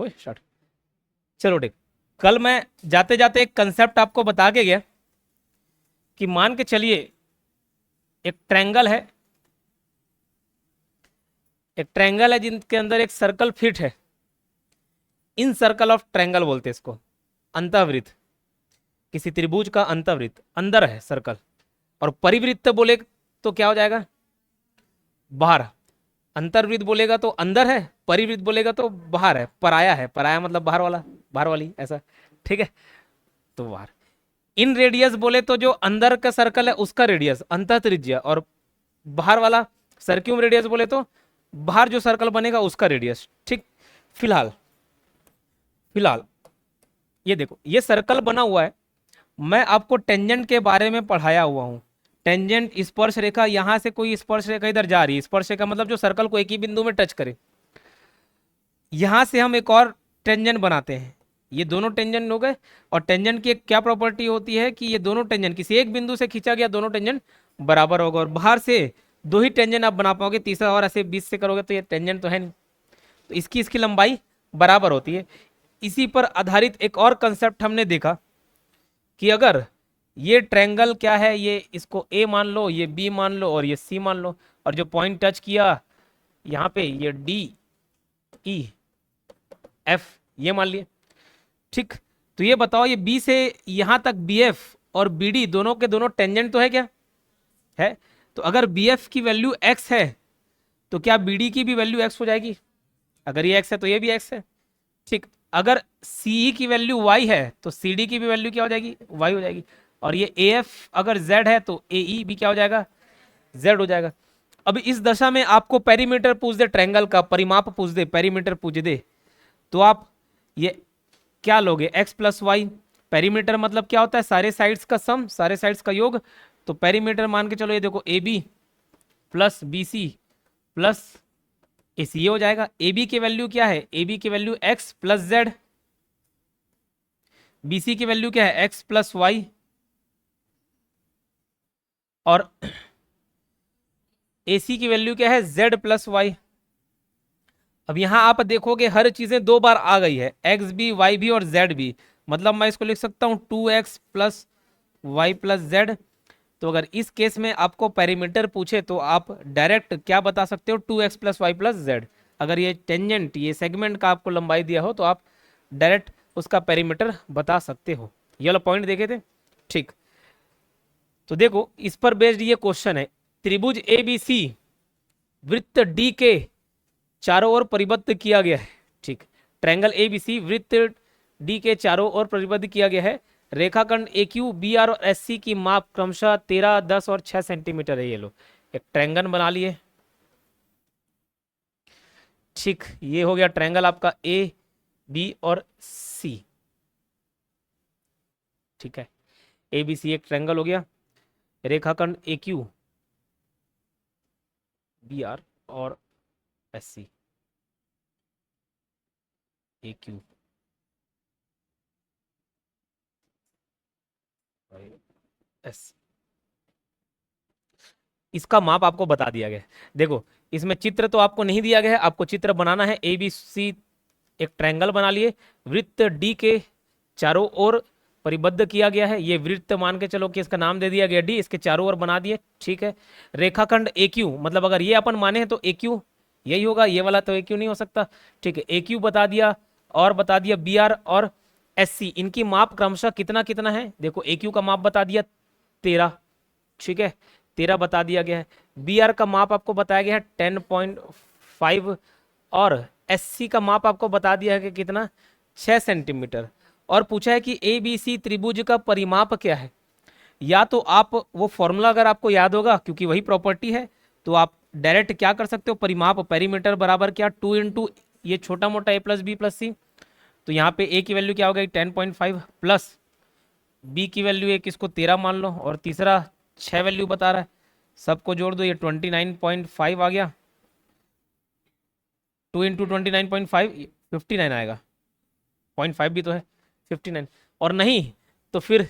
हो स्टार्ट। चलो ठीक। कल मैं जाते जाते एक कंसेप्ट आपको बता के गया कि मान के चलिए एक ट्रायंगल है, एक ट्रायंगल है जिनके अंदर एक सर्कल फिट है। इन सर्कल ऑफ ट्रायंगल बोलते हैं इसको, अंतःवृत्त। किसी त्रिभुज का अंतःवृत्त अंदर है सर्कल, और परिवृत्त बोले तो क्या हो जाएगा, बाहर। अंतर्वृत्त बोलेगा तो अंदर है, परिवृत्त बोलेगा तो बाहर है, पराया है। पराया मतलब बाहर वाला, बाहर वाली, ऐसा। ठीक है, तो बाहर। इन रेडियस बोले तो जो अंदर का सर्कल है उसका रेडियस अंतः त्रिज्या, और बाहर वाला सर्क्यूम रेडियस बोले तो बाहर जो सर्कल बनेगा उसका रेडियस। ठीक। फिलहाल फिलहाल ये देखो, ये सर्कल बना हुआ है। मैं आपको टेंजेंट के बारे में पढ़ाया हुआ हूं। टेंजेंट स्पर्श रेखा, यहां से कोई स्पर्श रेखा इधर जा रही है। स्पर्श रेखा मतलब जो सर्कल को एक ही बिंदु में टच करे। यहां से हम एक और टेंजेंट बनाते हैं। ये दोनों टेंजेंट हो गए। और टेंजेंट की एक क्या प्रॉपर्टी होती है कि ये दोनों टेंजेंट किसी एक बिंदु से खींचा गया, दोनों टेंजेंट बराबर होगा। और बाहर से दो ही टेंजेंट आप बना पाओगे, तीसरा और ऐसे 20 से करोगे तो ये टेंजेंट तो है नहीं। तो इसकी इसकी लंबाई बराबर होती है। इसी पर आधारित एक और कंसेप्ट हमने देखा कि अगर ये ट्रायंगल क्या है, ये इसको ए मान लो, ये बी मान लो और ये सी मान लो, और जो पॉइंट टच किया यहाँ पे ये डी ई एफ ये मान लिए। ठीक। तो ये बताओ, ये बी से यहां तक बी एफ और बी डी दोनों के दोनों टेंजेंट तो है क्या, है। तो अगर बी एफ की वैल्यू एक्स है तो क्या बी डी की भी वैल्यू एक्स हो जाएगी। अगर ये एक्स है तो ये भी एक्स है। ठीक। अगर सी की वैल्यू वाई है तो सी डी की भी वैल्यू क्या हो जाएगी, वाई हो जाएगी। और ये ए एफ अगर जेड है तो ए ई भी क्या हो जाएगा, जेड हो जाएगा। अब इस दशा में आपको पेरीमीटर पूछ दे, ट्रायंगल का परिमाप पूछ दे, पेरीमीटर पूछ दे, तो आप ये क्या लोगे, एक्स प्लस वाई। पेरीमीटर मतलब क्या होता है, सारे साइड्स का सम, सारे साइड्स का योग। तो पेरीमीटर मान के चलो, ये देखो A B plus B C plus A C, ये हो जाएगा। ए बी की वैल्यू क्या है, ए बी की value X plus Z, B C की वैल्यू क्या है, एक्स प्लस वाई, और ए सी की वैल्यू क्या है, जेड प्लस वाई। अब यहां आप देखोगे हर चीजें दो बार आ गई है, एक्स भी, वाई भी और जेड भी। मतलब मैं इसको लिख सकता हूं 2x plus Y plus Z. तो अगर इस केस में आपको पेरीमीटर पूछे तो आप डायरेक्ट क्या बता सकते हो, 2x plus Y plus Z. अगर ये टेंजेंट, ये सेगमेंट का आपको लंबाई दिया हो तो आप डायरेक्ट उसका पेरीमीटर बता सकते हो। ये वाला पॉइंट देखे थे। ठीक। तो देखो, इस पर बेस्ड ये क्वेश्चन है। त्रिभुज ए बी सी वृत्त डी के चारों ओर परिबद्ध किया गया है। ठीक। ट्रायंगल ए बी सी वृत्त डी के चारों ओर परिबद्ध किया गया है। रेखाखंड ए क्यू बी आर और एस सी की माप क्रमशः 13, 10 और 6 सेंटीमीटर है। ये लो एक ट्रायंगल बना लिए। ठीक। ये हो गया ट्रायंगल आपका ए बी और सी। ठीक है, ए बी सी एक ट्रायंगल हो गया। रेखाखंड ए क्यू बी आर और एस सी, ए क्यू एस, इसका माप आपको बता दिया गया है। देखो, इसमें चित्र तो आपको नहीं दिया गया है, आपको चित्र बनाना है। ए बी सी एक ट्रायंगल बना लिए, वृत्त डी के चारों ओर परिबद्ध किया गया है। ये वृत्त मान के चलो कि इसका नाम दे दिया गया डी, इसके चारों ओर बना दिए। ठीक है। रेखाखंड ए क्यू, मतलब अगर ये अपन माने तो ए क्यू यही होगा, ये वाला तो ए क्यू नहीं हो सकता। ठीक है, ए क्यू बता दिया, और बता दिया बी आर और एस सी, इनकी माप क्रमशः कितना कितना है। देखो, ए क्यू का माप बता दिया 13। ठीक है, 13 बता दिया गया है। बी आर का माप आपको बताया गया है 10.5, और एस सी का माप आपको बता दिया है कि कितना, 6 सेंटीमीटर। और पूछा है कि ए बी सी त्रिभुज का परिमाप क्या है। या तो आप वो फॉर्मूला अगर आपको याद होगा, क्योंकि वही प्रॉपर्टी है, तो आप डायरेक्ट क्या कर सकते हो, परिमाप पेरीमीटर बराबर क्या, 2 इंटू ये छोटा मोटा ए प्लस बी प्लस सी। तो यहाँ पे ए की वैल्यू क्या हो गई, 10.5 प्लस बी की वैल्यू एक, इसको 13 मान लो, और तीसरा 6 वैल्यू बता रहा है, सबको जोड़ दो, ये 29.5 आ गया। 2 इंटू 29.5 59 आएगा। 0.5 भी तो है, 59। और नहीं तो फिर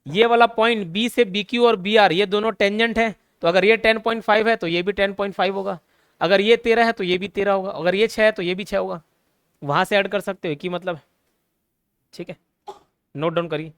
ये वाला पॉइंट बी से बी क्यू और बी आर ये दोनों टेंजेंट है। तो अगर ये 10.5 है तो ये भी 10.5 होगा। अगर ये 13 है तो ये भी 13 होगा। अगर ये 6 है तो ये भी 6 होगा। वहां से ऐड कर सकते हो कि मतलब, ठीक है, नोट डाउन करिए।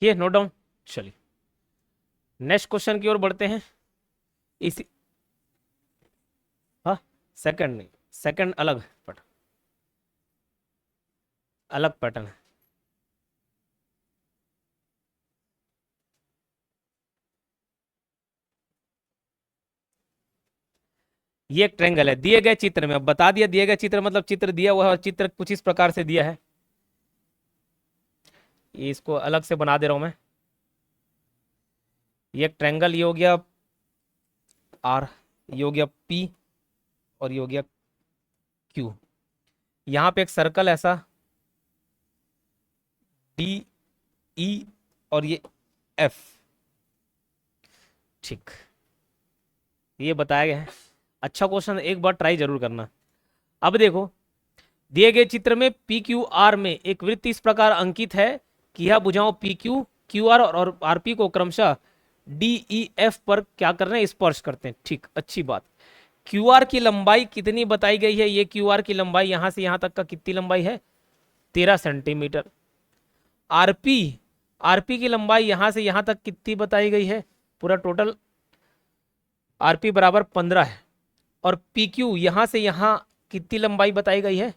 ये नोट डाउन। चलिए नेक्स्ट क्वेश्चन की ओर बढ़ते हैं। इसी, हाँ, सेकंड नहीं, सेकंड अलग बट अलग पैटर्न है। ये एक ट्रेंगल है दिए गए चित्र में, अब बता दिया दिए गए चित्र मतलब चित्र दिया हुआ है और चित्र कुछ इस प्रकार से दिया है। ये इसको अलग से बना दे रहा हूं मैं। ये एक ट्रेंगल, ये हो गया आर, ये हो गया पी, और ये हो गया क्यू। यहाँ पे एक सर्कल ऐसा डी ई और ये एफ, ठीक, ये बताया गया है। अच्छा क्वेश्चन, एक बार ट्राई जरूर करना। अब देखो, दिए गए चित्र में पी क्यू आर में एक वृत्त इस प्रकार अंकित है कि यह भुजाओं पी क्यू क्यू आर और आर पी को क्रमशः डी ई एफ पर क्या कर रहे हैं, स्पर्श करते हैं। ठीक, अच्छी बात। क्यू आर की लंबाई कितनी बताई गई है, ये क्यू आर की लंबाई यहां से यहां तक का कितनी लंबाई है, 13 सेंटीमीटर। आरपी, आरपी की लंबाई यहां से यहां तक कितनी बताई गई है, पूरा टोटल आरपी बराबर 15 है। और पी क्यू यहां से यहां कितनी लंबाई बताई गई है,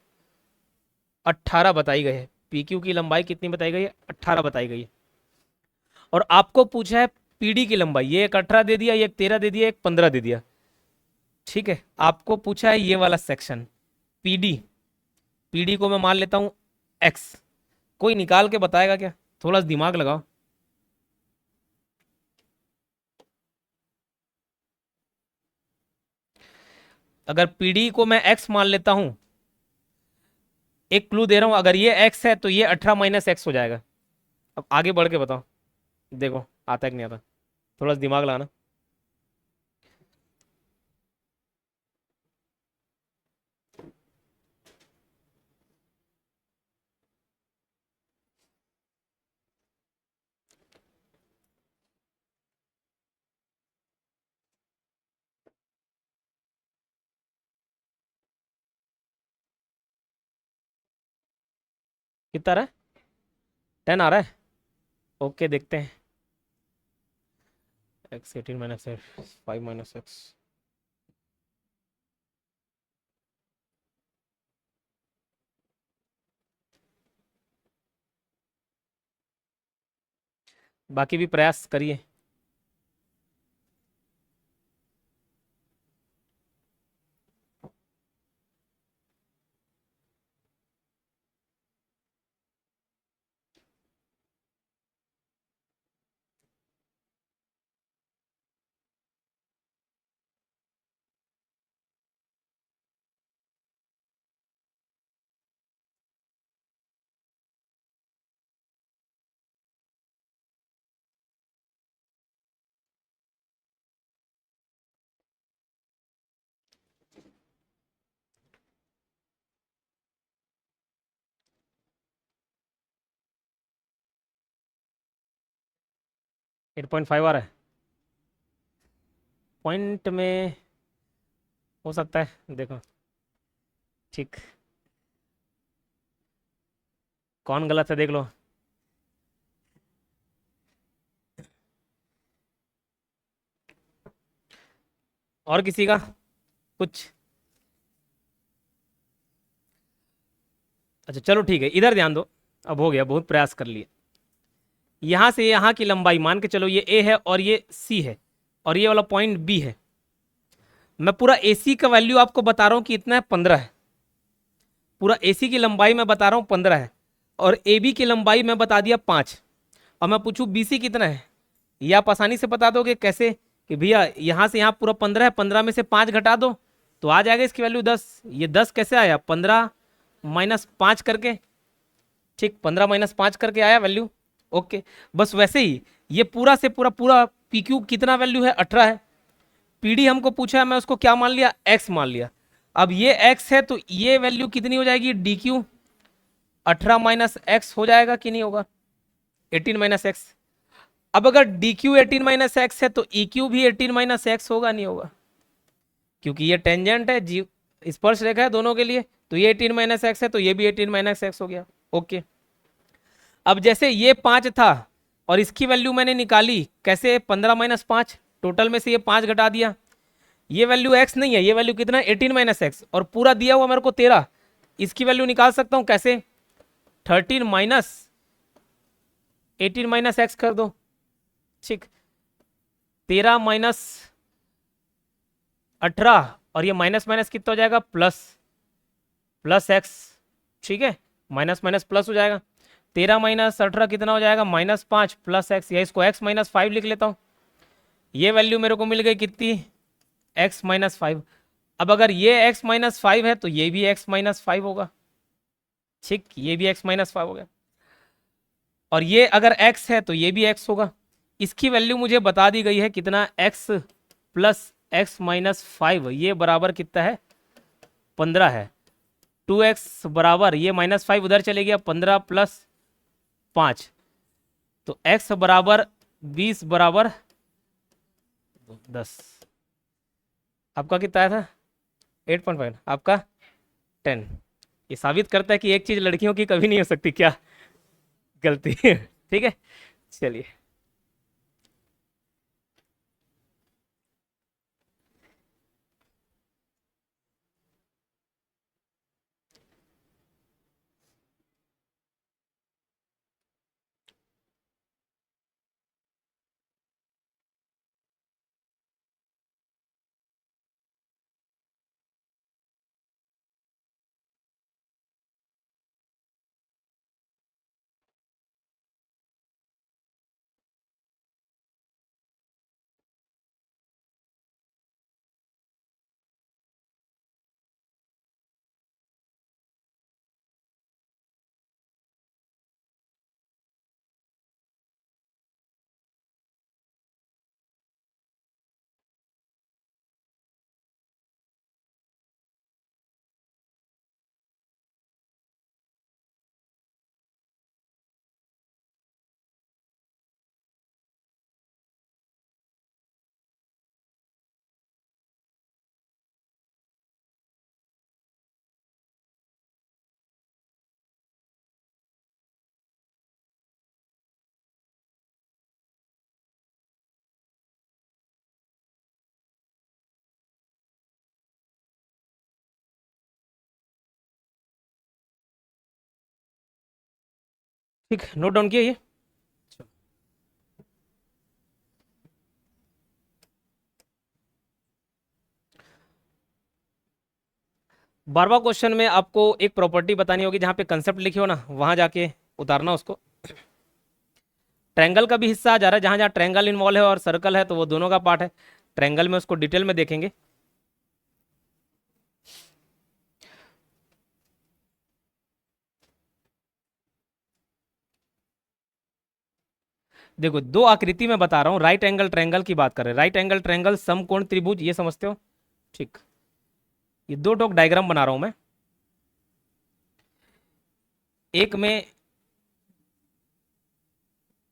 18 बताई गई है। पी क्यू की लंबाई कितनी बताई गई है, 18 बताई गई है। और आपको पूछा है पीडी की लंबाई, ये एक 18 दे दिया, ये एक 13 दे दिया, एक 15 दे दिया। ठीक है, आपको पूछा है ये वाला सेक्शन पीडी, पीडी को मैं मान लेता हूं एक्स। कोई निकाल के बताएगा क्या, थोड़ा सा दिमाग लगाओ। अगर पीडी को मैं एक्स मान लेता हूं, एक क्लू दे रहा हूं, अगर ये एक्स है तो ये 18 माइनस एक्स हो जाएगा। अब आगे बढ़ के बताओ, देखो आता है कि नहीं आता, थोड़ा सा दिमाग लगाना। कितना आ रहा है, 10 आ रहा है। ओके देखते हैं, x 18 minus x 5 minus x, बाकी भी प्रयास करिए। एट पॉइंट फाइव आ रहा है, पॉइंट में हो सकता है, देखो। ठीक, कौन गलत है देख लो। और किसी का कुछ, अच्छा चलो ठीक है, इधर ध्यान दो। अब हो गया, बहुत प्रयास कर लिए। यहां से यहां की लंबाई मान के चलो, ये ए है और ये सी है और ये वाला पॉइंट बी है। मैं पूरा एसी का वैल्यू आपको बता रहा हूं कि इतना है, 15 है। पूरा एसी की लंबाई मैं बता रहा हूं 15 है, और ए बी की लंबाई मैं बता दिया 5। और मैं पूछूं बीसी कितना है, ये आप आसानी से बता दोगे कैसे कि भैया यहाँ से यहाँ पूरा 15 है, 15 में से 5 घटा दो तो आ जाएगा इसकी वैल्यू 10। ये 10 कैसे आया, 15 माइनस 5 करके, ठीक 15 माइनस 5 करके आया वैल्यू। ओके, बस वैसे ही ये पूरा से पूरा पूरा पी क्यू कितना वैल्यू है, 18 है। पीडी हमको पूछा है, मैं उसको क्या मान लिया, एक्स मान लिया। अब ये एक्स है तो ये वैल्यू कितनी हो जाएगी, डी क्यू 18 माइनस एक्स हो जाएगा कि नहीं होगा, 18 माइनस एक्स। अब अगर डी क्यू 18 माइनस एक्स है तो ई क्यू भी 18 माइनस एक्स होगा नहीं होगा, क्योंकि ये टेंजेंट है जी, स्पर्श रेखा है दोनों के लिए, तो ये 18 माइनस एक्स है तो ये भी 18 माइनस एक्स हो गया। ओके, अब जैसे ये 5 था और इसकी वैल्यू मैंने निकाली कैसे, 15 माइनस 5, टोटल में से ये 5 घटा दिया, ये वैल्यू एक्स नहीं है, ये वैल्यू कितना है 18 माइनस एक्स, और पूरा दिया हुआ मेरे को 13, इसकी वैल्यू निकाल सकता हूं कैसे, 13 माइनस 18 माइनस एक्स कर दो, ठीक 13 माइनस 18 और ये माइनस माइनस कितना हो जाएगा, प्लस प्लस एक्स, ठीक है माइनस माइनस प्लस हो जाएगा, 13 माइनस 18 कितना हो जाएगा, माइनस 5 प्लस एक्स, या इसको एक्स माइनस 5 लिख लेता हूँ। ये वैल्यू मेरे को मिल गई कितनी, एक्स माइनस 5। अब अगर ये एक्स माइनस 5 है तो ये भी एक्स माइनस 5 होगा, ठीक ये भी एक्स माइनस 5 हो गया, और ये अगर x है तो ये भी x होगा। इसकी वैल्यू मुझे बता दी गई है कितना, x प्लस एक्स माइनस 5, ये बराबर कितना है, 15 है। 2x बराबर, ये माइनस 5 उधर चले गया, 15 प्लस 5, तो x बराबर 20 बराबर 10। आपका कितना आया था, 8.5, आपका 10। ये साबित करता है कि एक चीज लड़कियों की कभी नहीं हो सकती, क्या, गलती ठीक है, चलिए ठीक, नोट डाउन किया ये। 12वां क्वेश्चन में आपको एक प्रॉपर्टी बतानी होगी, जहां पे कंसेप्ट लिखे हो ना वहां जाके उतारना उसको। ट्रायंगल का भी हिस्सा आ जा रहा है, जहां जहां ट्रायंगल इन्वॉल्व है और सर्कल है तो वो दोनों का पार्ट है। ट्रायंगल में उसको डिटेल में देखेंगे। देखो दो आकृति में बता रहा हूँ, राइट एंगल ट्रायंगल की बात कर रहे हैं। राइट एंगल ट्रायंगल, समकोण त्रिभुज, ये समझते हो, ठीक। ये दो टोक डायग्राम बना रहा हूं मैं, एक में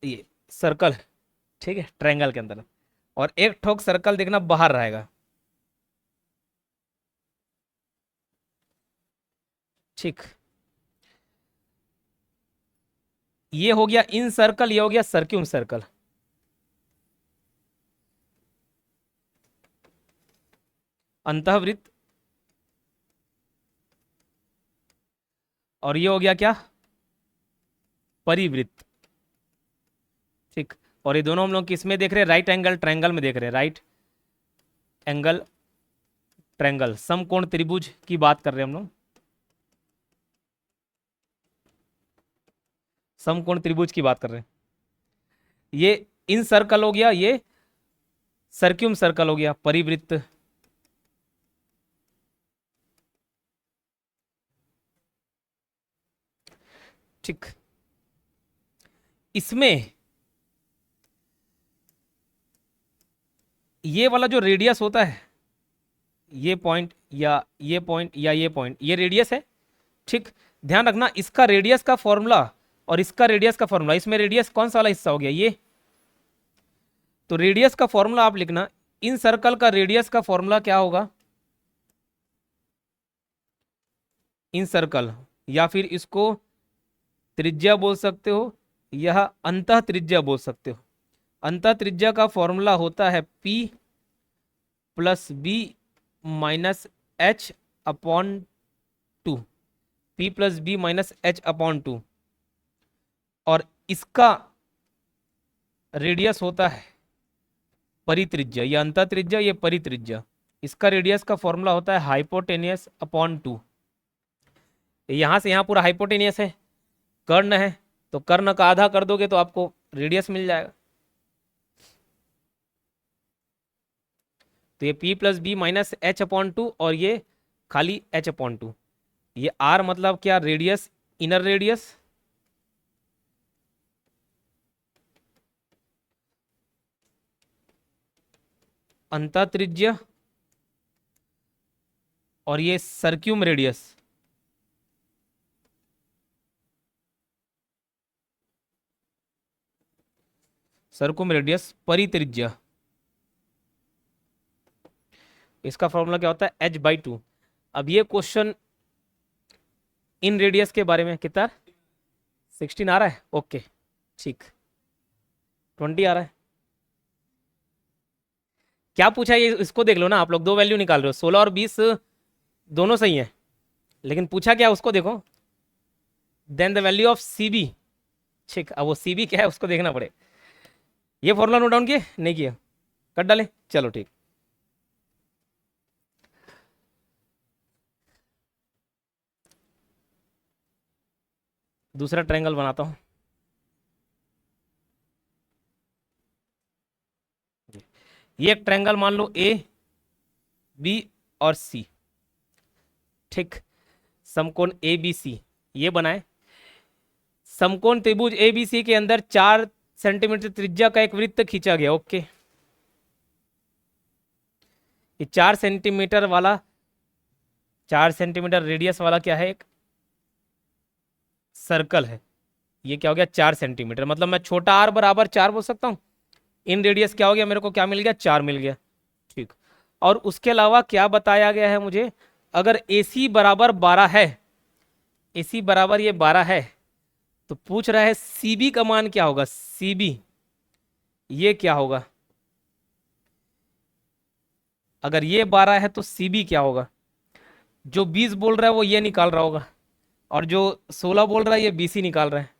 ये सर्कल है, ठीक है ट्रायंगल के अंदर, और एक ठोक सर्कल देखना बाहर रहेगा, ठीक। ये हो गया इन सर्कल, ये हो गया सर्क्यूम सर्कल। अंतःवृत्त, और ये हो गया क्या, परिवृत्त, ठीक। और ये दोनों हम लोग किस में देख रहे हैं, राइट एंगल ट्रायंगल में देख रहे हैं। राइट एंगल ट्रायंगल, समकोण त्रिभुज की बात कर रहे हैं हम लोग, समकोण त्रिभुज की बात कर रहे हैं। ये इन सर्कल हो गया, ये सर्क्यूम सर्कल हो गया, परिवृत्त। ठीक, इसमें ये वाला जो रेडियस होता है, ये पॉइंट या ये पॉइंट या ये पॉइंट, ये रेडियस है। ठीक, ध्यान रखना इसका रेडियस का फॉर्मूला और इसका रेडियस का फॉर्मूला, इसमें रेडियस कौन सा वाला हिस्सा हो गया, ये। तो रेडियस का फॉर्मूला आप लिखना, इन सर्कल का रेडियस का फॉर्मूला क्या होगा, इन सर्कल, या फिर इसको त्रिज्या बोल सकते हो या अंतः त्रिज्या बोल सकते हो। अंतः त्रिज्या का फॉर्मूला होता है P plus B minus H upon 2, P plus B minus H upon 2, और इसका रेडियस होता है परित्रिज्या, ये अंतः त्रिज्या, ये परित्रिज्या। इसका रेडियस का फॉर्मूला होता है हाइपोटेनियस अपॉन 2। यहां से यहां पूरा हाइपोटेनियस है, कर्ण है, तो कर्ण का आधा कर दोगे तो आपको रेडियस मिल जाएगा। तो ये P plus B minus H upon 2 और ये खाली h अपॉन 2। ये r मतलब क्या, रेडियस, इनर रेडियस, अंतः त्रिज्या, और ये सर्क्यूम रेडियस। सर्कुम रेडियस परित्रिज्या, इसका फॉर्मूला क्या होता है h/2। अब ये क्वेश्चन इन रेडियस के बारे में कितना 16 आ रहा है, ओके ठीक, 20 आ रहा है। क्या पूछा है ये, इसको देख लो ना आप लोग, दो वैल्यू निकाल रहे हो, 16 और 20 दोनों सही है, लेकिन पूछा क्या उसको देखो, then the value of CB। ठीक, अब वो CB क्या है उसको देखना पड़े। ये फॉर्मूला नोट डाउन किए, नहीं किया, कर डाले, चलो ठीक। दूसरा ट्रायंगल बनाता हूं। ये एक ट्रायंगल मान लो A B और C। ठीक, समकोण ABC ये बनाए। समकोण त्रिभुज ABC के अंदर 4 सेंटीमीटर त्रिज्या का एक वृत्त खींचा गया। ओके, ये 4 सेंटीमीटर वाला, 4 सेंटीमीटर रेडियस वाला क्या है, एक सर्कल है। ये क्या हो गया, 4 सेंटीमीटर, मतलब मैं छोटा r बराबर 4 बोल सकता हूं। इन रेडियस क्या हो गया, मेरे को क्या मिल गया, 4 मिल गया। ठीक, और उसके अलावा क्या बताया गया है मुझे, अगर AC बराबर 12 है, AC बराबर ये 12 है, तो पूछ रहा है CB का मान क्या होगा, CB ये क्या होगा, अगर ये 12 है तो CB क्या होगा। जो 20 बोल रहा है वो ये निकाल रहा होगा, और जो 16 बोल रहा है ये BC निकाल रहा है।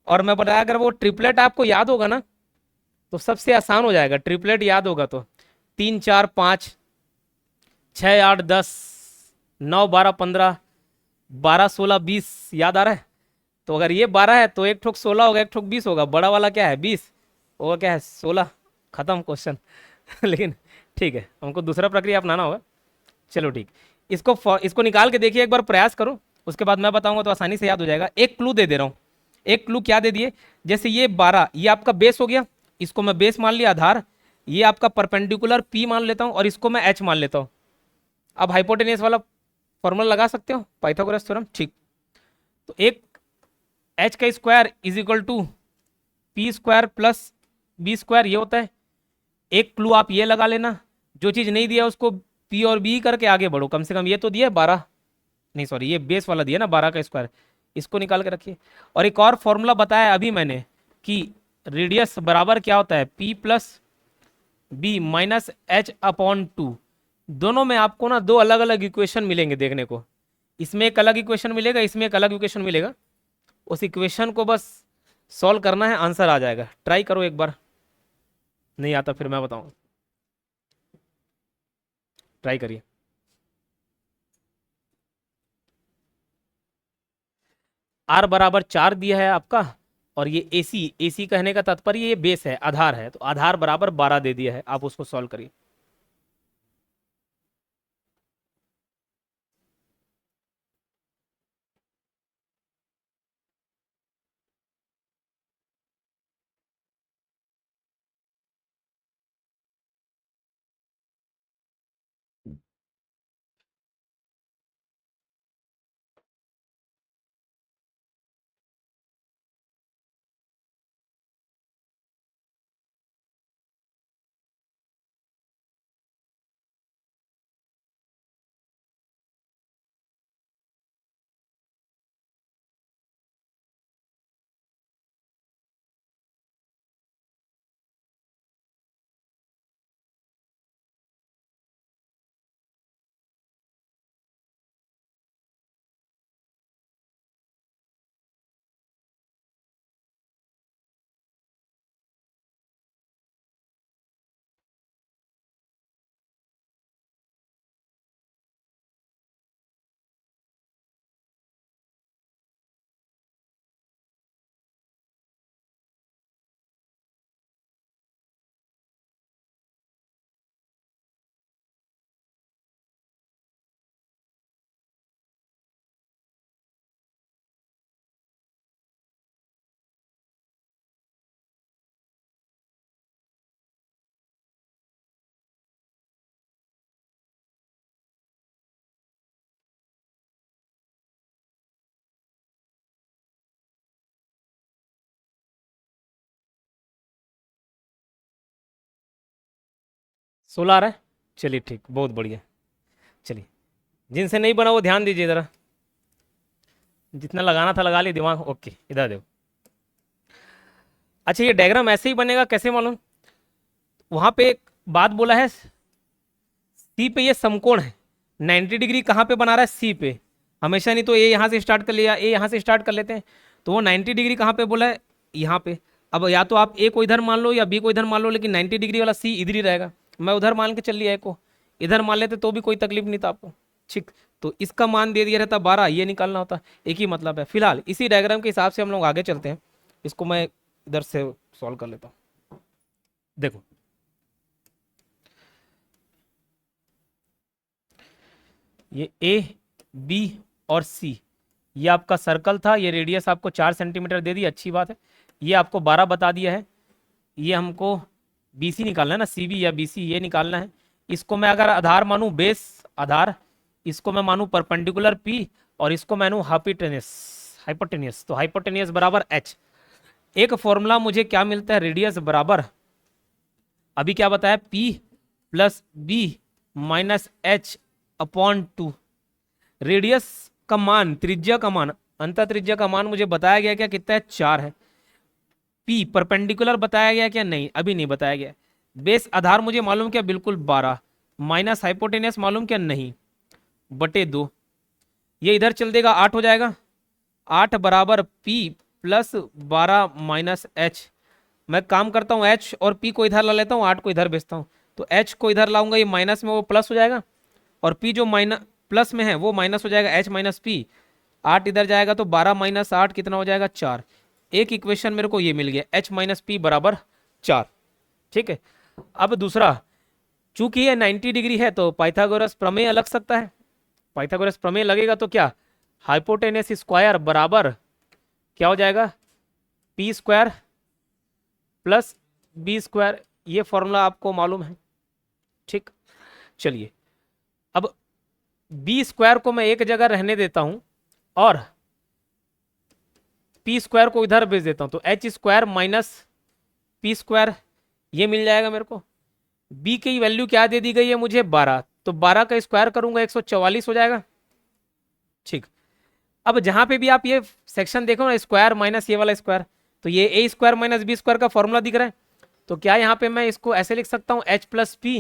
और मैं बताया अगर वो ट्रिपलेट आपको याद होगा ना तो सबसे आसान हो जाएगा, ट्रिपलेट याद होगा तो 3 4 5 6 8 10 9 12 15 12 16 20 याद आ रहा है। तो अगर ये 12 है तो एक ठोक 16 होगा, एक ठोक 20 होगा, बड़ा वाला क्या है 20, वो क्या है 16, खत्म क्वेश्चन। लेकिन ठीक है, हमको दूसरा प्रक्रिया अपनाना होगा। चलो ठीक, इसको निकाल के देखिए एक बार, प्रयास करो, उसके बाद मैं बताऊंगा तो आसानी से याद हो जाएगा। एक क्लू दे दे रहा हूं, एक क्लू क्या दे दिए, जैसे ये 12 ये आपका बेस हो गया, इसको मैं बेस मान लिया, आधार, ये आपका परपेंडिकुलर P मान लेता हूं और इसको मैं H मान लेता हूं। अब हाइपोटेनियस वाला फॉर्मूला लगा सकते हो, पाइथागोरस थ्योरम। ठीक, तो एक H का square is equal to P square plus B square, ये होता है। एक क्लू आप ये लगा लेना, जो चीज नहीं दिया उसको P और B करके आगे बढ़ो, कम से कम ये तो दिया 12, नहीं सॉरी ये बेस वाला दिया ना 12 का स्क्वायर, इसको निकाल के रखिए। और एक और फॉर्मूला बताया अभी मैंने कि रेडियस बराबर क्या होता है, P plus B minus H upon 2। दोनों में आपको ना दो अलग अलग इक्वेशन मिलेंगे देखने को, इसमें एक अलग इक्वेशन मिलेगा, इसमें एक अलग इक्वेशन मिलेगा। उस इक्वेशन को बस सॉल्व करना है, आंसर आ जाएगा। ट्राई करो एक बार, नहीं आता फिर मैं बताऊंगा, ट्राई करिए। आर बराबर 4 दिया है आपका, और ये AC, AC कहने का तात्पर्य ये बेस है, आधार है, तो आधार बराबर 12 दे दिया है। आप उसको सॉल्व करिए। सोलह आ रहा है, चलिए ठीक, बहुत बढ़िया। चलिए, जिनसे नहीं बना वो ध्यान दीजिए जरा, जितना लगाना था लगा लिया दिमाग। ओके, इधर देखो। अच्छा, ये डायग्राम ऐसे ही बनेगा, कैसे मालूम? वहां पे एक बात बोला है, सी पे ये समकोण है, 90 डिग्री कहाँ पे बना रहा है? सी पे। हमेशा नहीं तो ए यहाँ से स्टार्ट कर लिया, ए यहाँ से स्टार्ट कर लेते हैं, तो वो 90 डिग्री कहाँ पे बोला है? यहाँ पे। अब या तो आप ए को इधर मान लो या बी को इधर मान लो, लेकिन 90 डिग्री वाला सी इधर ही रहेगा। मैं उधर मान के चल लिया, ए को इधर मान लेते तो भी कोई तकलीफ नहीं था आपको। ठीक, तो इसका मान दे दिया रहता 12, ये निकालना होता, एक ही मतलब है। फिलहाल इसी डायग्राम के हिसाब से हम लोग आगे चलते हैं। इसको मैं इधर से सॉल्व कर लेता हूँ। देखो, ये ए, बी और सी, ये आपका सर्कल था, ये रेडियस आपको 4 सेंटीमीटर दे दी, अच्छी बात है। ये आपको 12 बता दिया है। ये हमको BC निकालना है ना, CB या BC ये निकालना है। इसको मैं अगर आधार मानूं, बेस आधार, इसको मैं मानूं परपेंडिकुलर P, और इसको मानूं हाइपोटेनियस, हाइपोटेनियस, तो हाइपोटेनियस बराबर H। एक फॉर्मूला मुझे क्या मिलता है? रेडियस बराबर, अभी क्या बताया, P plus B minus H upon 2। Radius का मान, त्रिज्या का मान, अंत त्रिज्या का मान मुझे बताया गया क्या, कितना है? 4 है। पी परपेंडिकुलर बताया गया क्या? नहीं, अभी नहीं बताया गया। बेस आधार मुझे मालूम क्या? बिल्कुल 12, माइनस हाइपोटेनियस मालूम क्या? नहीं, बटे 2। ये इधर चल देगा, 8 हो जाएगा। 8 बराबर P प्लस 12 माइनस H। मैं काम करता हूँ, H और P को इधर ला लेता हूँ, 8 को इधर भेजता हूँ, तो H को इधर लाऊंगा, ये माइनस में वो प्लस हो जाएगा, और P जो माइनस प्लस में है वो माइनस हो जाएगा, H माइनस P। 8 इधर जाएगा तो 12 माइनस 8 कितना हो जाएगा? 4। एक इक्वेशन मेरे को ये मिल गया, H माइनस P बराबर 4। ठीक है, अब दूसरा, चूंकि ये 90 डिग्री है तो पाइथागोरस प्रमेय लग सकता है। पाइथागोरस प्रमेय लगेगा तो क्या, हाइपोटेनस स्क्वायर बराबर क्या हो जाएगा? P square plus B square. ये फॉर्मूला आपको मालूम है। ठीक, चलिए, अब B स्क्वायर को मैं एक जगह रहने देता हूं और P स्क्वायर को इधर भेज देता हूं, तो H square minus P square ये मिल जाएगा मेरे को। B की वैल्यू क्या दे दी गई है मुझे? 12, तो 12 का स्क्वायर करूंगा 144 हो जाएगा। ठीक, अब जहां पे भी आप ये सेक्शन देखो ना, स्क्वायर माइनस ये वाला स्क्वायर, तो ये ए स्क्वायर माइनस बी स्क्वायर का फॉर्मूला दिख रहा है, तो क्या यहाँ पे मैं इसको ऐसे लिख सकता हूँ, H प्लस P,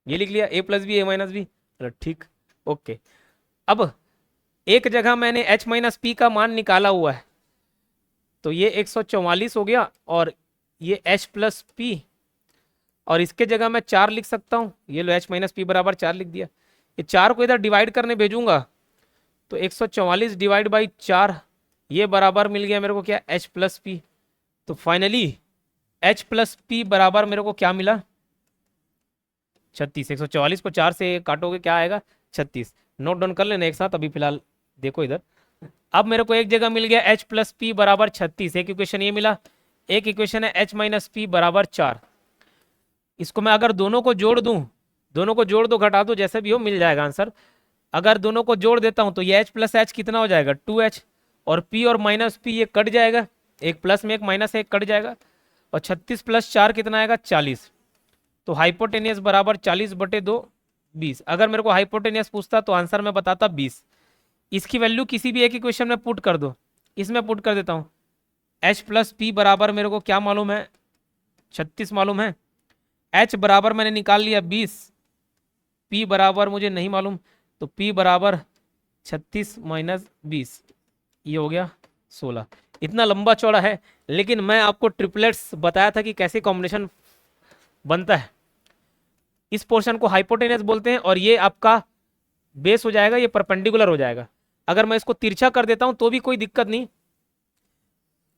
ये लिख लिया, ए प्लस बी, ए माइनस बी। ठीक, ओके। अब एक जगह मैंने H माइनस P का मान निकाला हुआ है, तो ये 144 हो गया, और ये H प्लस पी, और इसके जगह मैं 4 लिख सकता हूँ, ये लो H माइनस पी बराबर 4 लिख दिया। ये 4 को इधर डिवाइड करने भेजूंगा तो 144 डिवाइड बाई 4, ये बराबर मिल गया मेरे को क्या, एच प्लस पी। तो फाइनली एच प्लस पी बराबर मेरे को क्या मिला, 36। 144 को 4 से काटोगे क्या आएगा, 36। नोट डाउन कर लेना एक साथ, अभी फिलहाल देखो इधर। अब मेरे को एक जगह मिल गया एच प्लस पी बराबर 36, एक इक्वेशन ये मिला, एक इक्वेशन है एच माइनस पी बराबर 4। इसको मैं अगर दोनों को जोड़ दूं, दोनों को जोड़ दो घटा दो जैसे भी हो मिल जाएगा आंसर। अगर दोनों को जोड़ देता हूं तो ये एच प्लस एच कितना हो जाएगा, 2h, और पी और माइनस पी ये कट जाएगा, एक प्लस में एक माइनस एक कट जाएगा, और 36 प्लस 4 कितना आएगा, 40। तो हाइपोटेनियस बराबर 40/2, 20। अगर मेरे को हाइपोटेनियस पूछता तो आंसर मैं बताता 20। इसकी वैल्यू किसी भी एक इक्वेशन में पुट कर दो, इसमें पुट कर देता हूँ। एच प्लस पी बराबर मेरे को क्या मालूम है, 36 मालूम है, एच बराबर मैंने निकाल लिया 20, पी बराबर मुझे नहीं मालूम, तो पी बराबर 36 माइनस 20, ये हो गया 16। इतना लंबा चौड़ा है, लेकिन मैं आपको ट्रिपलेट्स बताया था कि कैसे कॉम्बिनेशन बनता है। इस पोर्शन को हाइपोटेनस बोलते हैं, और ये आपका बेस हो जाएगा, ये परपेंडिकुलर हो जाएगा। अगर मैं इसको तिरछा कर देता हूं तो भी कोई दिक्कत नहीं,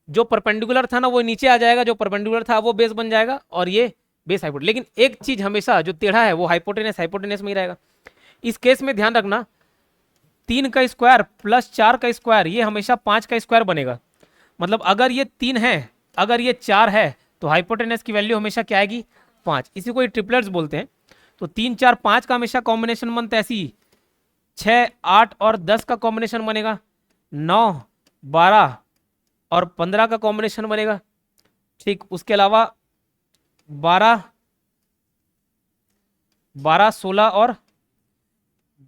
जो परपेंडिकुलर था ना वो नीचे आ जाएगा, जो परपेंडिकुलर था वो बेस बन जाएगा, और ये बेस हाइपोटेनस। लेकिन एक चीज हमेशा जो टेढ़ा है वो हाइपोटेनस हाइपोटेनस में ही रहेगा। इस केस में ध्यान रखना, 3 का स्क्वायर प्लस 4 का स्क्वायर ये हमेशा 5 का स्क्वायर बनेगा। मतलब अगर ये 3 है, अगर ये 4 है, तो हाइपोटेनस की वैल्यू हमेशा क्या आएगी, 5। इसी को ट्रिपलेट्स बोलते हैं। तो 3 4 5 का हमेशा कॉम्बिनेशन बनता है, ऐसी 6 8 और 10 का कॉम्बिनेशन बनेगा, 9 12 और 15 का कॉम्बिनेशन बनेगा। ठीक, उसके अलावा 12 12 16 और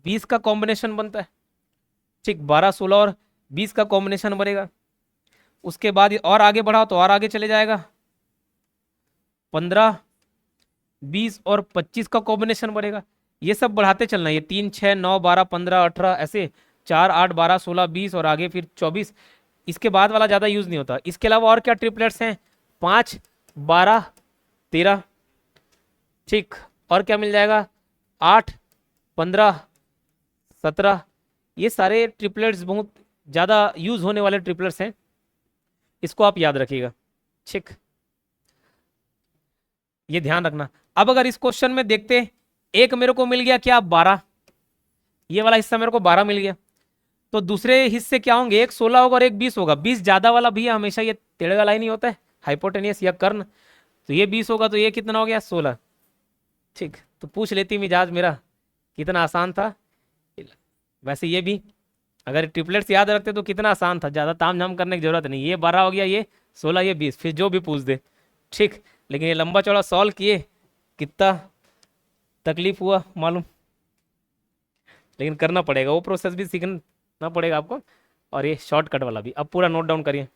20 का कॉम्बिनेशन बनता है। ठीक, 12 16 और 20 का कॉम्बिनेशन बनेगा। उसके बाद और आगे बढ़ाओ तो और आगे चले जाएगा, 15 20 और 25 का कॉम्बिनेशन बनेगा। ये सब बढ़ाते चलना, ये 3 6 9 12 15 18 ऐसे, 4 8 12 16 20 और आगे फिर 24। इसके बाद वाला ज़्यादा यूज नहीं होता। इसके अलावा और क्या ट्रिपलेट्स हैं, 5 12 13। ठीक, और क्या मिल जाएगा, 8 15 17। ये सारे ट्रिपलेट्स बहुत ज़्यादा यूज होने वाले ट्रिपलेट्स हैं, इसको आप याद रखिएगा। ठीक, ये ध्यान रखना। अब अगर इस क्वेश्चन में देखते, एक मेरे को मिल गया क्या, 12, ये वाला हिस्सा मेरे को 12 मिल गया, तो दूसरे हिस्से क्या होंगे, एक 16 होगा और एक 20 होगा। 20 ज्यादा वाला भी हमेशा ये टेढ़े वाला ही नहीं होता है, हाइपोटेनियस या कर्ण। तो ये 20 होगा, तो ये कितना हो गया, 16। ठीक, तो पूछ लेती मिजाज मेरा, कितना आसान था। वैसे ये भी अगर ट्रिपलेट्स याद रखते तो कितना आसान था, ज्यादा ताम झाम करने की जरूरत नहीं। ये 12 हो गया, ये 16, ये 20, फिर जो भी पूछ दे। ठीक, लेकिन ये लंबा चौड़ा सॉल्व किए, कितना तकलीफ हुआ मालूम, लेकिन करना पड़ेगा, वो प्रोसेस भी सीखना पड़ेगा आपको। और ये शॉर्टकट वाला भी अब पूरा नोट डाउन करिए।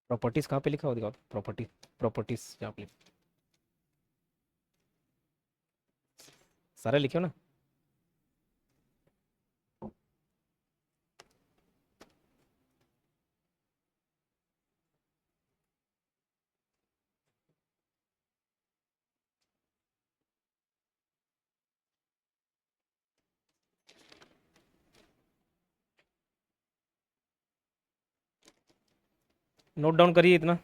प्रॉपर्टीज कहाँ पे लिखा हो, दिखाओ प्रॉपर्टी, प्रॉपर्टीज जहाँ पे सारे लिखे हो ना। नोट डाउन करिए इतना।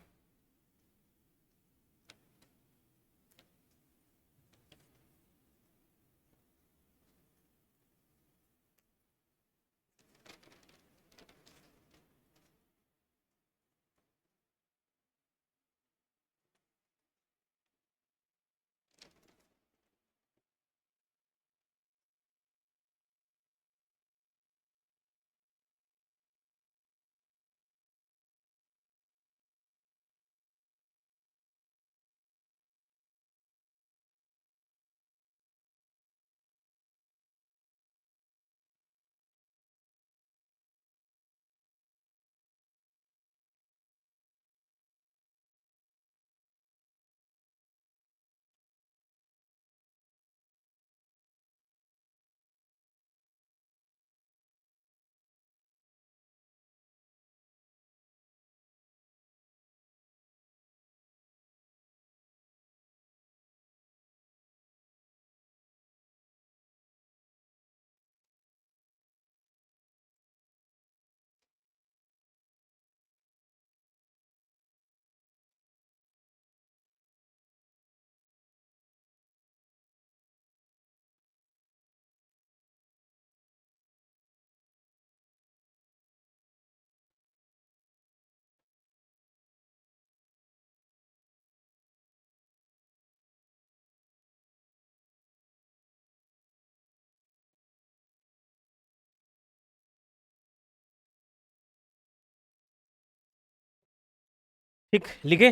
ठीक, लिखे।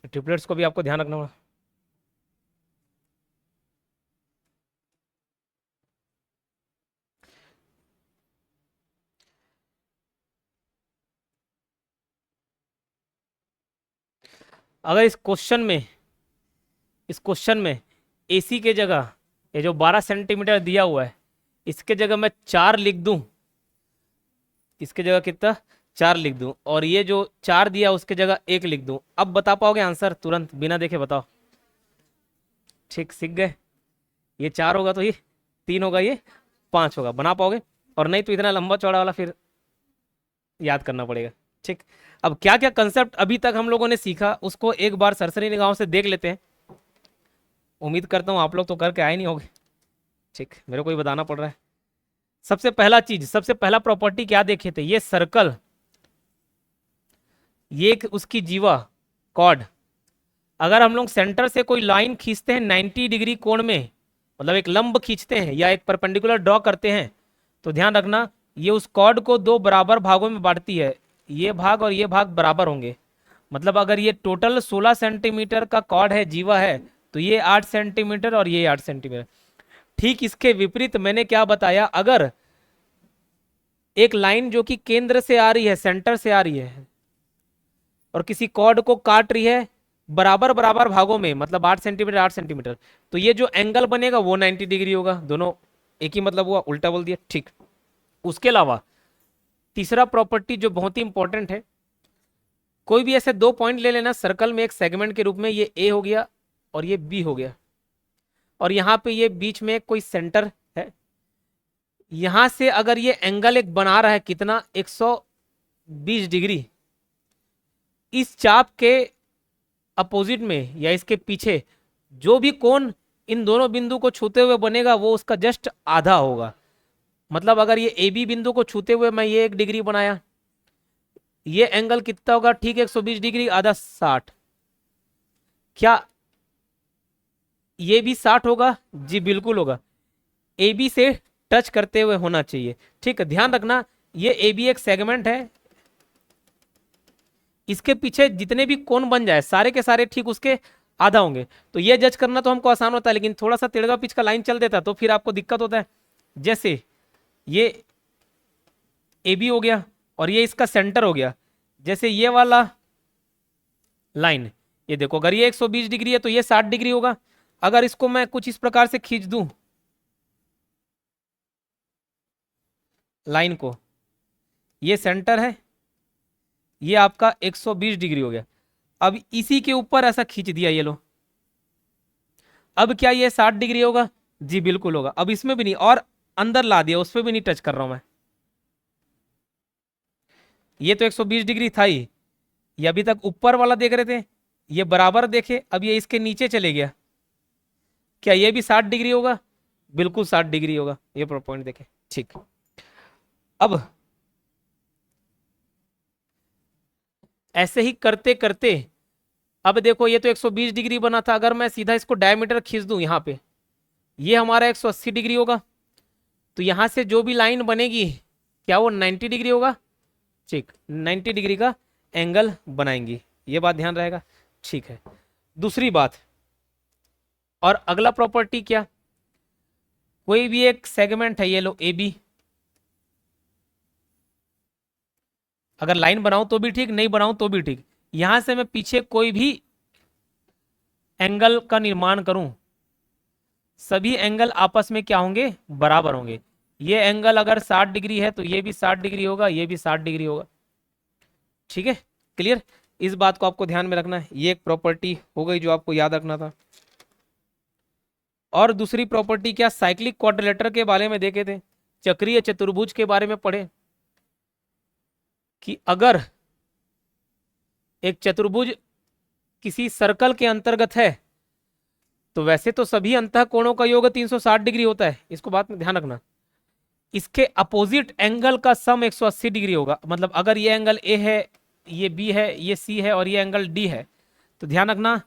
ट्रिपलेट्स को भी आपको ध्यान रखना होगा। अगर इस क्वेश्चन में एसी के जगह ये जो 12 सेंटीमीटर दिया हुआ है, इसके जगह मैं 4 लिख दूं, इसके जगह कितना 4 लिख दूं, और ये जो 4 दिया उसके जगह 1 लिख दूं, अब बता पाओगे आंसर तुरंत बिना देखे बताओ। ठीक, सीख गए। ये 4 होगा तो ये 3 होगा, ये 5 होगा, बना पाओगे। और नहीं तो इतना लंबा चौड़ा वाला फिर याद करना पड़ेगा। ठीक, अब क्या क्या कंसेप्ट अभी तक हम लोगों ने सीखा उसको एक बार सरसरी निगाहों से देख लेते हैं। उम्मीद करता हूँ आप लोग तो करके आए नहीं होगे। ठीक, मेरे को ही बताना पड़ रहा है। सबसे पहला प्रॉपर्टी क्या देखे थे, ये सर्कल, ये उसकी जीवा कॉर्ड। अगर हम लोग सेंटर से कोई लाइन खींचते हैं 90 डिग्री कोण में, मतलब एक लंब खींचते हैं या एक परपेंडिकुलर ड्रॉ करते हैं, तो ध्यान रखना ये उस कॉर्ड को 2 बराबर भागों में बांटती है। ये भाग और ये भाग बराबर होंगे। मतलब अगर ये टोटल 16 सेंटीमीटर का कॉर्ड है, जीवा है, तो ये 8 सेंटीमीटर और ये 8 सेंटीमीटर। ठीक इसके विपरीत मैंने क्या बताया, अगर एक लाइन जो कि केंद्र से आ रही है, सेंटर से आ रही है, और किसी कॉर्ड को काट रही है बराबर बराबर भागों में, मतलब 8 सेंटीमीटर 8 सेंटीमीटर, तो ये जो एंगल बनेगा वो 90 डिग्री होगा। दोनों एक ही मतलब हुआ, उल्टा बोल दिया। ठीक, उसके अलावा तीसरा प्रॉपर्टी जो बहुत ही इंपॉर्टेंट है, कोई भी ऐसे 2 पॉइंट ले लेना सर्कल में एक सेगमेंट के रूप में, ये ए हो गया और ये बी हो गया, और यहां पे ये बीच में कोई सेंटर है। यहां से अगर ये एंगल एक बना रहा है कितना, 120 डिग्री, इस चाप के अपोजिट में या इसके पीछे जो भी कोण इन दोनों बिंदु को छूते हुए बनेगा वो उसका जस्ट आधा होगा। मतलब अगर ये ए बी बिंदु को छूते हुए मैं ये 1 डिग्री बनाया, ये एंगल कितना होगा, ठीक 120 डिग्री आधा 60। क्या ये भी 60 होगा? जी बिल्कुल होगा। ए बी से टच करते हुए होना चाहिए। ठीक है, ध्यान रखना ये ए बी एक सेगमेंट है, इसके पीछे जितने भी कोण बन जाए सारे के सारे ठीक उसके आधा होंगे। तो ये जज करना तो हमको आसान होता है, लेकिन थोड़ा सा तिरगा पिच का लाइन चल देता तो फिर आपको दिक्कत होता है। जैसे ये ए बी हो गया और ये इसका सेंटर हो गया, जैसे ये वाला लाइन, ये देखो अगर ये 120 डिग्री है तो ये 60 डिग्री होगा। अगर इसको मैं कुछ इस प्रकार से खींच दूं लाइन को, ये सेंटर है, ये आपका 120 डिग्री हो गया। अब इसी के ऊपर ऐसा खींच दिया, ये लो, अब क्या ये 60 डिग्री होगा? जी बिल्कुल होगा। अब इसमें भी नहीं, और अंदर ला दिया, उस पर भी नहीं टच कर रहा हूं मैं। ये तो 120 डिग्री था ही, ये अभी तक ऊपर वाला देख रहे थे, ये बराबर देखे, अब ये इसके नीचे चले गया, क्या ये भी 60 डिग्री होगा? बिल्कुल 60 डिग्री होगा। ये पॉइंट देखे। ठीक, अब ऐसे ही करते करते, अब देखो ये तो 120 डिग्री बना था, अगर मैं सीधा इसको डायमीटर खींच दूं यहाँ पे, ये हमारा 180 डिग्री होगा। तो यहां से जो भी लाइन बनेगी क्या वो 90 डिग्री होगा? ठीक, 90 डिग्री का एंगल बनाएंगी, ये बात ध्यान रहेगा। ठीक है, दूसरी बात, और अगला प्रॉपर्टी क्या, कोई भी एक सेगमेंट है, ये लो ए बी, अगर लाइन बनाऊं तो भी ठीक, नहीं बनाऊं तो भी ठीक, यहां से मैं पीछे कोई भी एंगल का निर्माण करूं, सभी एंगल आपस में क्या होंगे? बराबर होंगे। ये एंगल अगर 60 डिग्री है तो ये भी 60 डिग्री होगा, ये भी 60 डिग्री होगा। ठीक है, क्लियर? इस बात को आपको ध्यान में रखना है। ये एक प्रॉपर्टी हो गई जो आपको याद रखना था। और दूसरी प्रॉपर्टी क्या, साइक्लिक क्वाड्रिलेटर के बारे में देखे थे, चक्रीय चतुर्भुज के बारे में पढ़े कि अगर एक चतुर्भुज किसी सर्कल के अंतर्गत है तो वैसे तो सभी अंतः कोणों का योग 360 डिग्री होता है, इसको बात में ध्यान रखना। इसके अपोजिट एंगल का सम 180 डिग्री होगा। मतलब अगर ये एंगल ए है, ये बी है, ये सी है और ये एंगल डी है, तो ध्यान रखना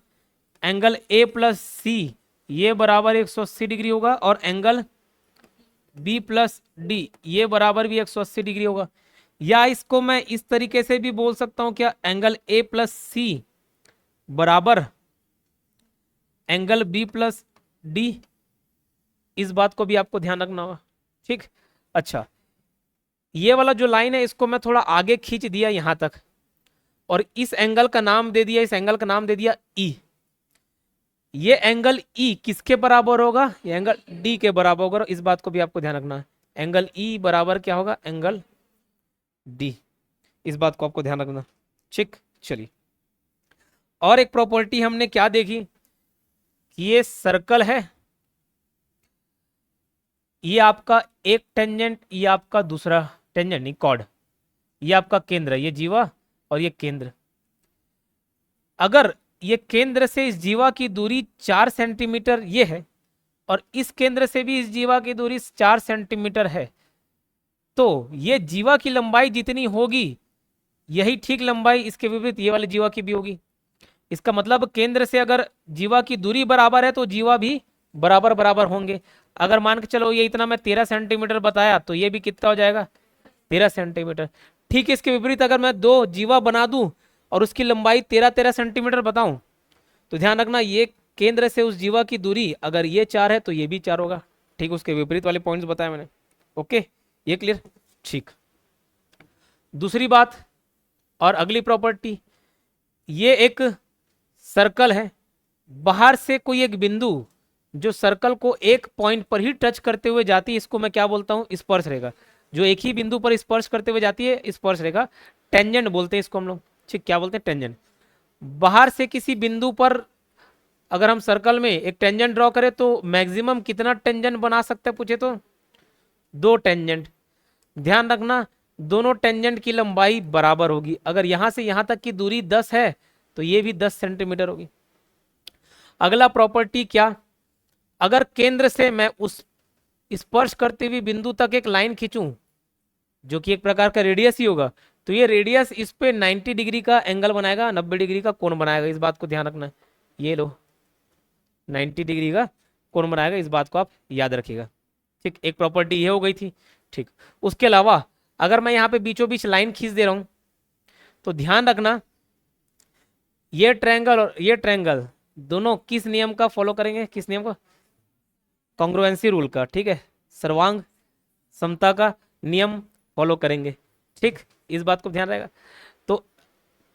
एंगल ए प्लस सी ये बराबर 180 डिग्री होगा, और एंगल बी प्लस डी ये बराबर भी 180 डिग्री होगा। या इसको मैं इस तरीके से भी बोल सकता हूं क्या, एंगल ए प्लस सी बराबर एंगल बी प्लस डी। इस बात को भी आपको ध्यान रखना होगा। ठीक, अच्छा, ये वाला जो लाइन है इसको मैं थोड़ा आगे खींच दिया यहां तक, और इस एंगल का नाम दे दिया, इस एंगल का नाम दे दिया ई। ये एंगल ई किसके बराबर होगा, ये एंगल डी के बराबर होगा। इस बात को भी आपको ध्यान रखना है, एंगल ई बराबर क्या होगा, एंगल डी। इस बात को आपको ध्यान रखना। ठीक, चलिए, और एक प्रॉपर्टी हमने क्या देखी कि ये सर्कल है, ये आपका एक टेंजेंट, ये आपका दूसरा टेंजेंट नहीं कॉर्ड, ये आपका केंद्र है, ये जीवा और ये केंद्र। अगर ये केंद्र से इस जीवा की दूरी 4 सेंटीमीटर ये है, और इस केंद्र से भी इस जीवा की दूरी 4 सेंटीमीटर है, तो ये जीवा की लंबाई जितनी होगी यही ठीक लंबाई इसके विपरीत ये वाली जीवा की भी होगी। इसका मतलब केंद्र से अगर जीवा की दूरी बराबर है तो जीवा भी बराबर बराबर होंगे। अगर मान के चलो ये इतना मैं 13 सेंटीमीटर बताया, तो ये भी कितना हो जाएगा, 13 सेंटीमीटर। ठीक, इसके विपरीत अगर मैं दो जीवा बना दूं और उसकी लंबाई 13 सेंटीमीटर बताऊं, तो ध्यान रखना ये केंद्र से उस जीवा की दूरी अगर ये 4 है तो ये भी 4 होगा। ठीक, उसके विपरीत वाले पॉइंट्स बताए मैंने। ओके, ये क्लियर। ठीक, दूसरी बात और अगली प्रॉपर्टी, ये एक सर्कल है, बाहर से कोई एक बिंदु जो सर्कल को एक पॉइंट पर ही टच करते हुए जाती है, इसको मैं क्या बोलता हूं, स्पर्श रेखा। जो एक ही बिंदु पर स्पर्श करते हुए जाती है, स्पर्श रेखा, टेंजेंट बोलते हैं इसको हम लोग। ठीक, क्या बोलते हैं, टेंजेंट। बाहर से किसी बिंदु पर अगर हम सर्कल में एक टेंजेंट ड्रॉ करें तो मैक्सिमम कितना टेंजेंट बना सकते हैं पूछे तो, 2 टेंजेंट। ध्यान रखना दोनों टेंजेंट की लंबाई बराबर होगी। अगर यहां से यहां तक की दूरी 10 है तो ये भी 10 सेंटीमीटर होगी। अगला प्रॉपर्टी क्या, अगर केंद्र से मैं उस स्पर्श करते हुए बिंदु तक एक लाइन खींचूं जो कि एक प्रकार का रेडियस ही होगा, तो ये रेडियस इस पे 90 डिग्री का एंगल बनाएगा, 90 डिग्री का कोण बनाएगा। इस बात को ध्यान रखना है, ये लो 90 डिग्री का कोण बनाएगा, इस बात को आप याद रखिएगा। ठीक, एक प्रॉपर्टी ये हो गई थी। ठीक, उसके अलावा अगर मैं यहाँ पे बीचों बीच लाइन खींच दे रहा हूं तो ध्यान रखना ये ट्रायंगल और ये ट्रायंगल दोनों किस नियम का फॉलो करेंगे, किस नियम का, कॉन्ग्रुएंसी रूल का। ठीक है, सर्वांग समता का नियम फॉलो करेंगे। ठीक, इस बात को ध्यान रहेगा। तो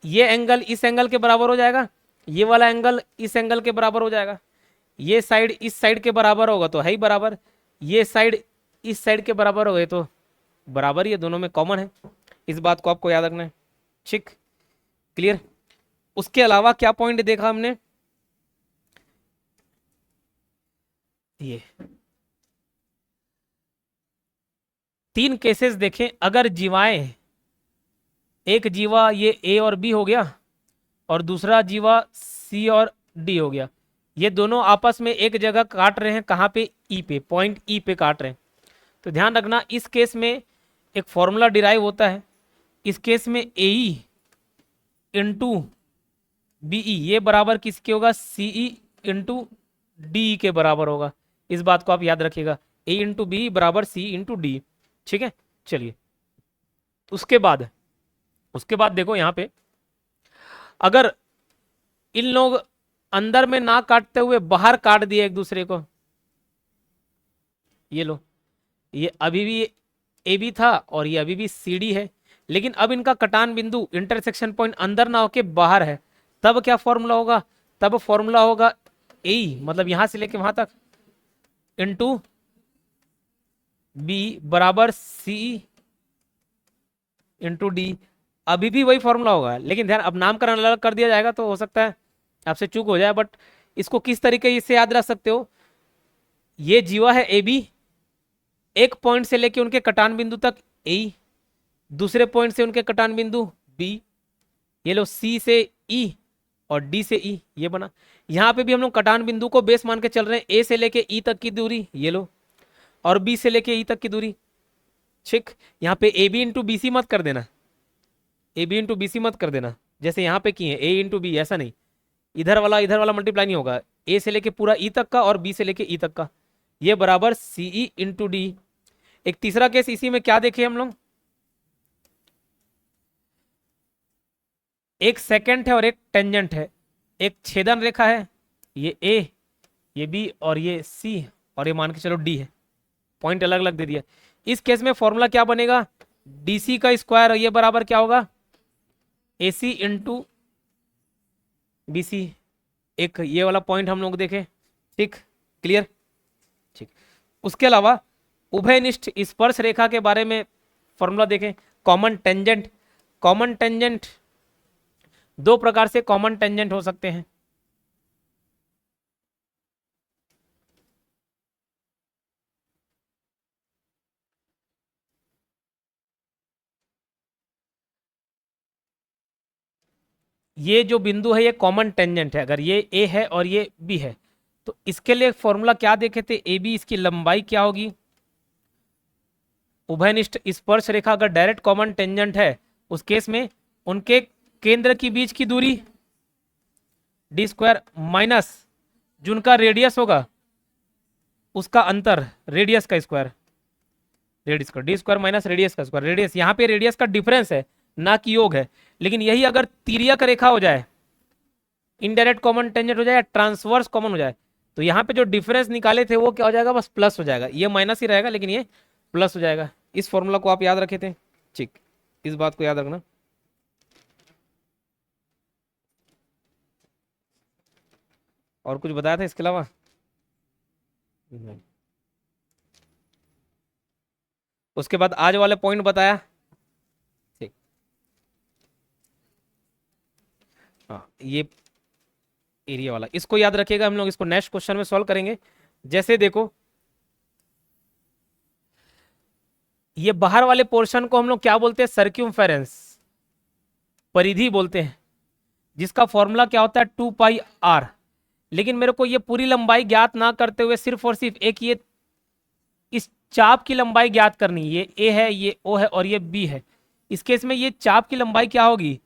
ये एंगल इस एंगल के बराबर हो जाएगा, ये वाला एंगल इस एंगल के बराबर हो जाएगा, ये साइड इस साइड के बराबर होगा तो है ही बराबर, ये साइड इस साइड के बराबर हो गए तो बराबर, ये दोनों में कॉमन है। इस बात को आपको याद रखना है। ठीक, क्लियर। उसके अलावा क्या पॉइंट देखा हमने, ये 3 केसेस देखें। अगर जीवाएं, एक जीवा ये ए और बी हो गया और दूसरा जीवा सी और डी हो गया, ये दोनों आपस में एक जगह काट रहे हैं, कहाँ पे, ई पे, पॉइंट ई पे काट रहे हैं। तो ध्यान रखना इस केस में एक फॉर्मूला डिराइव होता है, इस केस में ए ई इंटू बी ई ये बराबर किसके होगा, सी ई इंटू डी के बराबर होगा। इस बात को आप याद रखिएगा, ए इंटू बी बराबर सी इंटू डी। ठीक है, चलिए उसके बाद देखो यहाँ पे, अगर इन लोग अंदर में ना काटते हुए बाहर काट दिए एक दूसरे को, ये लो, ये अभी भी ए बी था और ये अभी भी सी डी है, लेकिन अब इनका कटान बिंदु इंटरसेक्शन पॉइंट अंदर ना होके बाहर है, तब क्या फॉर्मूला होगा, तब फॉर्मूला होगा ए मतलब यहां से लेके वहां तक इंटू बी बराबर सी इंटू डी। अभी भी वही फॉर्मूला होगा, लेकिन ध्यान अब नामकरण अलग कर दिया जाएगा तो हो सकता है आपसे चूक हो जाए, बट इसको किस तरीके से याद रख सकते हो, ये जीवा है ए बी, एक पॉइंट से लेके उनके कटान बिंदु तक ए, दूसरे पॉइंट से उनके कटान बिंदु बी, ये लो सी से ई और डी से ई, ये बना। यहां पे भी हम लोग कटान बिंदु को बेस मान के चल रहे हैं, ए से लेके ई तक की दूरी ये लो, और बी से लेके ई तक की दूरी। ठीक, यहाँ पे A B into B C मत कर देना, A B into B C मत कर देना जैसे यहाँ पे किए ए इंटू बी, ऐसा नहीं, इधर वाला मल्टीप्लाई नहीं होगा, ए से लेके पूरा ई तक का और बी से लेके ई तक का, ये बराबर सी ई इंटू डी। एक तीसरा केस इसी में क्या देखे हम लोग, एक सेकेंट है और एक टेंजेंट है, एक छेदन रेखा है, ये ए, ये बी और ये सी, और ये मान के चलो डी है, पॉइंट अलग अलग दे दिया। इस केस में फॉर्मूला क्या बनेगा, डीसी का स्क्वायर, ये बराबर क्या होगा, एसी इंटू बीसी। एक ये वाला पॉइंट हम लोग देखें, ठीक, क्लियर, ठीक। उसके अलावा उभयनिष्ठ स्पर्श रेखा के बारे में फॉर्मूला देखें, कॉमन टेंजेंट। कॉमन टेंजेंट दो प्रकार से कॉमन टेंजेंट हो सकते हैं। ये जो बिंदु है ये कॉमन टेंजेंट है, अगर ये ए है और ये बी है, तो इसके लिए फॉर्मूला क्या देखे थे, ए बी, इसकी लंबाई क्या होगी, उभयनिष्ठ स्पर्श रेखा अगर डायरेक्ट कॉमन टेंजेंट है उस केस में उनके केंद्र की बीच की दूरी डी स्क्वायर माइनस जो उनका रेडियस होगा उसका अंतर, रेडियस का स्क्वायर, रेडियस का डी स्क्वायर माइनस रेडियस का स्क्वायर। रेडियस यहाँ पे रेडियस का डिफरेंस है ना कि योग है, लेकिन यही अगर तिर्यक रेखा हो जाए, इनडायरेक्ट कॉमन टेंजेंट हो जाए, ट्रांसवर्स कॉमन हो जाए, तो यहाँ पे जो डिफरेंस निकाले थे वो क्या हो जाएगा, बस प्लस हो जाएगा, ये माइनस ही रहेगा लेकिन ये प्लस हो जाएगा। इस फॉर्मूला को आप याद रखे थे, ठीक, इस बात को याद रखना। और कुछ बताया था इसके अलावा, नहीं। उसके बाद आज वाले पॉइंट बताया, ठीक, हाँ ये एरिया वाला, इसको याद रखिएगा, हम लोग इसको नेक्स्ट क्वेश्चन में सॉल्व करेंगे। जैसे देखो ये बाहर वाले पोर्शन को हम लोग क्या बोलते हैं, सर्क्यूमफेरेंस, परिधि बोलते हैं, जिसका फॉर्मूला क्या होता है 2 पाई r। लेकिन मेरे को ये पूरी लंबाई ज्ञात ना करते हुए सिर्फ और सिर्फ एक ये इस चाप की लंबाई ज्ञात करनी, ये ए है, ये ओ है और ये बी है। इस केस में ये चाप की लंबाई क्या होगी,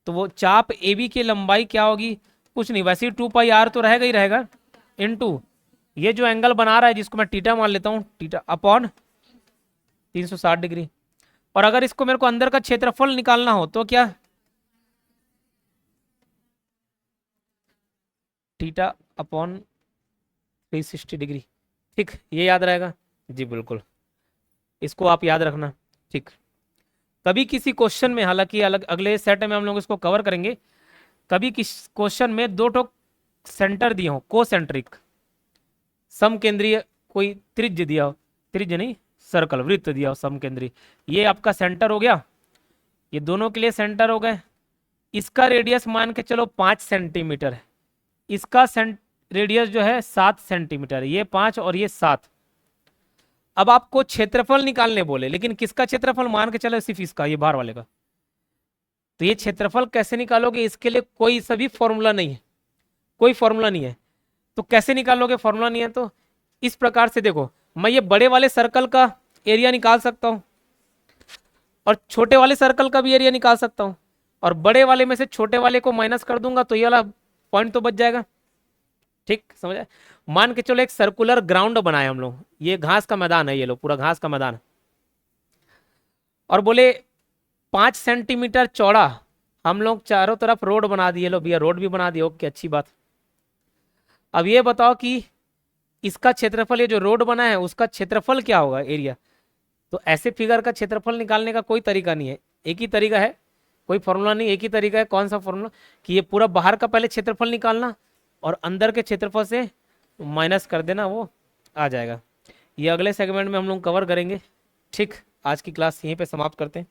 तो वो चाप ए बी की लंबाई क्या होगी, कुछ नहीं, वैसे ही 2 पाई r तो रहेगा ही रहेगा, इनटू ये जो एंगल बना रहा है जिसको मैं टीटा मान लेता हूँ, टीटा अपॉन 360 डिग्री। और अगर इसको मेरे को अंदर का क्षेत्रफल निकालना हो तो क्या, थीटा अपॉन 360 डिग्री, ठीक, ये याद रहेगा जी, बिल्कुल, इसको आप याद रखना, ठीक। कभी किसी क्वेश्चन में, हालांकि अलग अगले सेट में हम लोग इसको कवर करेंगे, कभी किस क्वेश्चन में दो टो सेंटर दिए हो, कोसेंट्रिक, समकेंद्रीय, कोई त्रिज्य दिया हो, त्रिज्य नहीं सर्कल, वृत्त दिया हो समकेंद्रीय, ये आपका सेंटर हो गया, ये दोनों के लिए सेंटर हो गए। इसका रेडियस मान के चलो 5 सेंटीमीटर है, इसका रेडियस जो है 7 सेंटीमीटर, ये 5 और ये 7। अब आपको क्षेत्रफल निकालने बोले, लेकिन किसका क्षेत्रफल, मान के चलो सिर्फ इसका, ये बाहर वाले का, तो ये क्षेत्रफल कैसे निकालोगे, इसके लिए कोई सभी फॉर्मूला नहीं है, कोई फॉर्मूला नहीं है, तो कैसे निकालोगे, फॉर्मूला नहीं है तो इस प्रकार से देखो, मैं ये बड़े वाले सर्कल का एरिया निकाल सकता हूं और छोटे वाले सर्कल का भी एरिया निकाल सकता हूं, और बड़े वाले में से छोटे वाले को माइनस कर दूंगा तो ये वाला पॉइंट तो बच जाएगा, ठीक, समझ आए। मान के चलो एक सर्कुलर ग्राउंड बनाए हम लोग, ये घास का मैदान है, ये लो पूरा घास का मैदान है, और बोले 5 सेंटीमीटर चौड़ा, हम लोग चारों तरफ रोड बना दिए, लो भैया रोड भी बना दिए, ओके अच्छी बात। अब ये बताओ कि इसका क्षेत्रफल, ये जो रोड बना है उसका क्षेत्रफल क्या होगा, एरिया। तो ऐसे फिगर का क्षेत्रफल निकालने का कोई तरीका नहीं है, एक ही तरीका है, कोई फॉर्मूला नहीं, एक ही तरीका है, कौन सा फॉर्मूला, कि ये पूरा बाहर का पहले क्षेत्रफल निकालना और अंदर के क्षेत्रफल से माइनस कर देना, वो आ जाएगा। ये अगले सेगमेंट में हम लोग कवर करेंगे, ठीक। आज की क्लास यहीं पे समाप्त करते हैं।